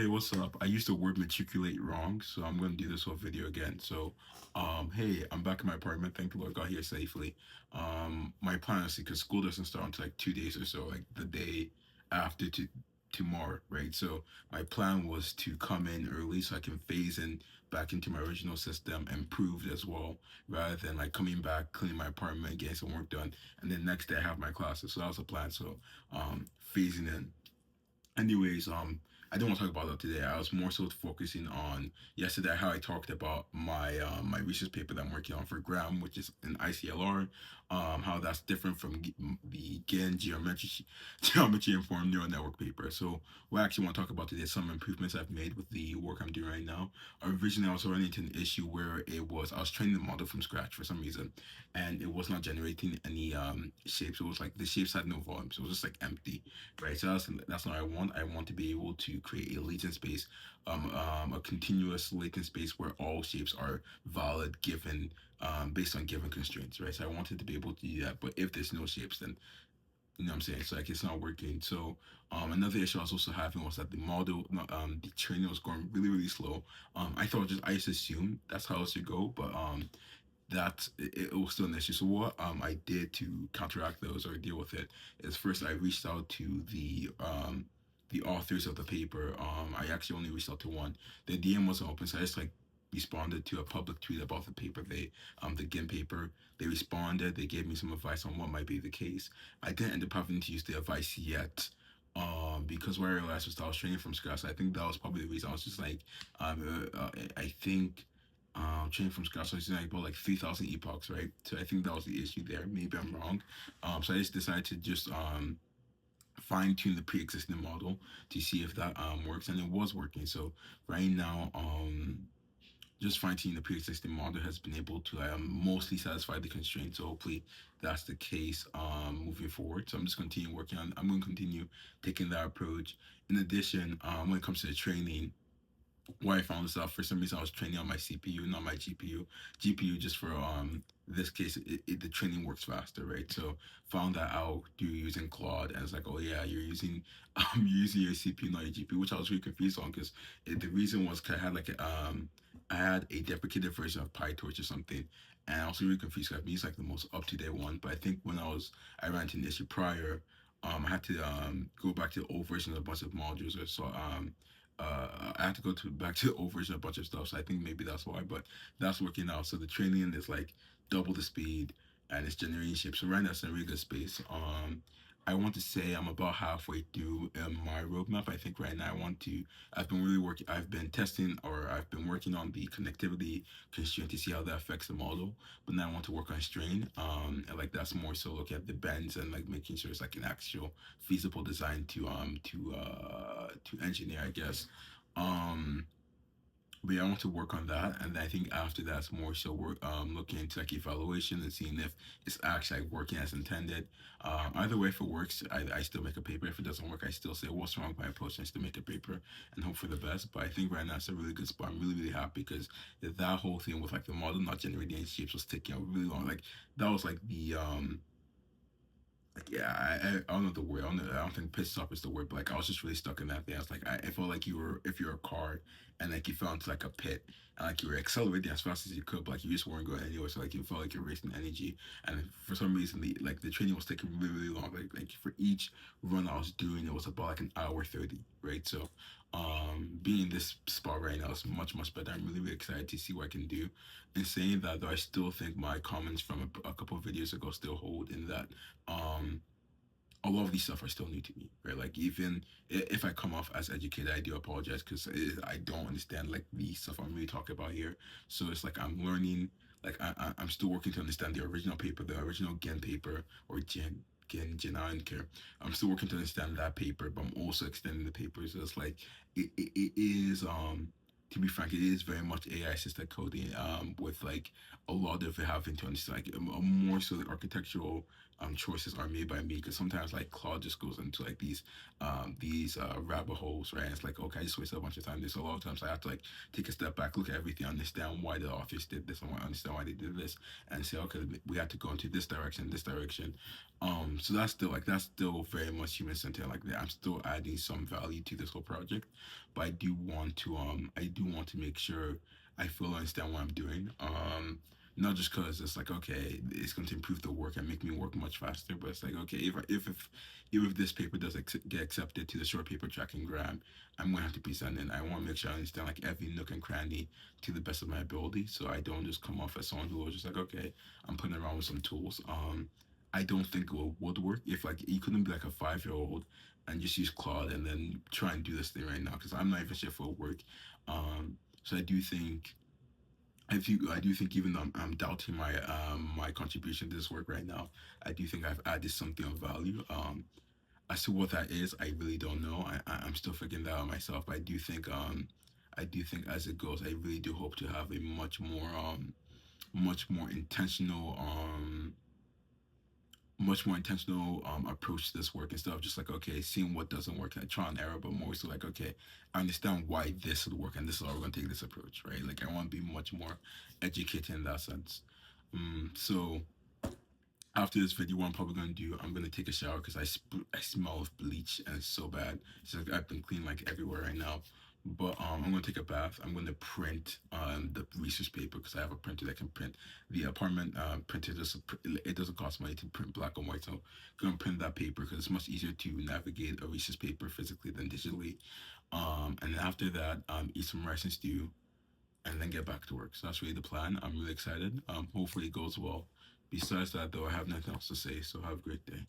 Hey, what's up? I used the word matriculate wrong, so I'm gonna do this whole video again. So, hey, I'm back in my apartment. Thank the Lord, got here safely. My plan is because school doesn't start until like 2 days or so, like the day after to tomorrow, right? So my plan was to come in early so I can phase in back into my original system, improved as well, rather than like coming back, cleaning my apartment, getting some work done, and then next day I have my classes. So that was the plan. So, phasing in. Anyways, I don't want to talk about that today. I was more so focusing on yesterday how I talked about my research paper that I'm working on for Graham, which is an ICLR. How that's different from the GAN geometry informed neural network paper. So what I actually want to talk about today is some improvements I've made with the work I'm doing right now. Originally, I was running into an issue where I was training the model from scratch for some reason, and it was not generating any shapes. It was like the shapes had no volume, so it was just like empty, right? So that's what I want. I want to be able to create a latent space, a continuous latent space where all shapes are valid given, based on given constraints, right? So I wanted to be able to do that. But if there's no shapes, then you know what I'm saying? So like it's not working. So another issue I was also having was that the model, the training was going really, really slow. I just assumed that's how it should go, but it was still an issue. So what I did to counteract those or deal with it is first I reached out to the authors of the paper. I actually only reached out to one. The DM wasn't open, so I just like responded to a public tweet about the paper. The GIM paper. They responded. They gave me some advice on what might be the case. I didn't end up having to use the advice yet. Because what I realized was that I was training from scratch. I think that was probably the reason. I was just like, I think training from scratch. So it's like about like 3,000 epochs, right? So I think that was the issue there. Maybe I'm wrong. So I just decided to just fine tune the pre-existing model to see if that works, and it was working. So right now, just fine tuning the pre-existing model has been able to mostly satisfy the constraints. So hopefully that's the case moving forward. So I'm going to continue taking that approach. In addition, when it comes to the training, why I found this out, for some reason I was training on my CPU, not my GPU. GPU just for this case, the training works faster, right? So found that out through using Claude, and it's like, oh yeah, you're using your CPU, not your GPU, which I was really confused on because the reason was 'cause I had a deprecated version of PyTorch or something, and I was really confused. 'Cause I've used like the most up to date one, but I think I ran into an issue prior. I had to go back to the old version of a bunch of modules or so. I had to go to back to the old version of a bunch of stuff. So I think maybe that's why, but that's working out. So the training is like double the speed and it's generating shapes. So right now it's in a really good space. I want to say I'm about halfway through my roadmap. I think right now I've been testing or I've been working on the connectivity constraint to see how that affects the model. But now I want to work on strain. And like that's more so look at the bends and like making sure it's like an actual feasible design to engineer, I guess. Um, but yeah, I want to work on that, and I think after that's more so work looking into like evaluation and seeing if it's actually like working as intended. Either way, if it works, I still make a paper. If it doesn't work, I still say what's wrong with my approach and still make a paper and hope for the best. But I think right now it's a really good spot. I'm really really happy because that whole thing with like the model not generating any shapes was taking a really long. Like that was like the like yeah, I don't know the word. I don't think pissed off is the word, but like I was just really stuck in that thing. I was like, I felt like if you're a car and like you fell into like a pit and like you were accelerating as fast as you could, but like you just weren't going anywhere. So like you felt like you're wasting energy. And for some reason, the training was taking really really long. Like for each run I was doing, it was about like an hour 30, right? So being in this spot right now is much much better. I'm really really excited to see what I can do. In saying that though, I still think my comments from a couple of videos ago still hold in that um a lot of these stuff are still new to me, right? Like even if I come off as educated, I do apologize because I don't understand like the stuff I'm really talking about here. So it's like I'm learning, like I'm still working to understand the original paper, the original Gen paper or Gen, I don't care. I'm still working to understand that paper, but I'm also extending the paper. So it's like it is to be frank, it is very much AI assisted coding with like a lot of it having to understand like a more so the architectural choices are made by me, because sometimes like Claude just goes into like these rabbit holes, right? And it's like, okay, I just wasted a bunch of time. There's a lot of times I have to like take a step back, look at everything, understand why the authors did this, and understand why they did this, and say, okay, we have to go into this direction, this direction. So that's still very much human centered. Like that, I'm still adding some value to this whole project, but I do want to make sure I fully understand what I'm doing. Not just because it's like, okay, it's going to improve the work and make me work much faster, but it's like, okay, if this paper does get accepted to the short paper tracking grant, I'm gonna have to present it. I want to make sure I understand like every nook and cranny to the best of my ability, so I don't just come off as someone who was just like, okay, I'm putting around with some tools. I don't think it would work if like you couldn't be like a 5 year old and just use Claude and then try and do this thing right now, because I'm not even sure if it'll work. So I do think, even though I'm doubting my contribution to this work right now, I do think I've added something of value. As to what that is, I really don't know. I'm still figuring that out myself. But I do think as it goes, I really do hope to have a much more intentional approach to this work, instead of just like, okay, seeing what doesn't work and try and error, but more so like, okay, I understand why this would work and this is how we're going to take this approach, right? Like I want to be much more educated in that sense. So after this video, what I'm probably gonna do, I'm gonna take a shower because I smell of bleach and it's so bad. It's like I've been cleaning like everywhere right now. But I'm gonna take a bath. I'm gonna print the research paper, because I have a printer that can print. The apartment printer it doesn't cost money to print black and white, so I'm gonna print that paper because it's much easier to navigate a research paper physically than digitally. And then after that, eat some rice and stew, and then get back to work. So that's really the plan. I'm really excited. Hopefully it goes well. Besides that, though, I have nothing else to say. So have a great day.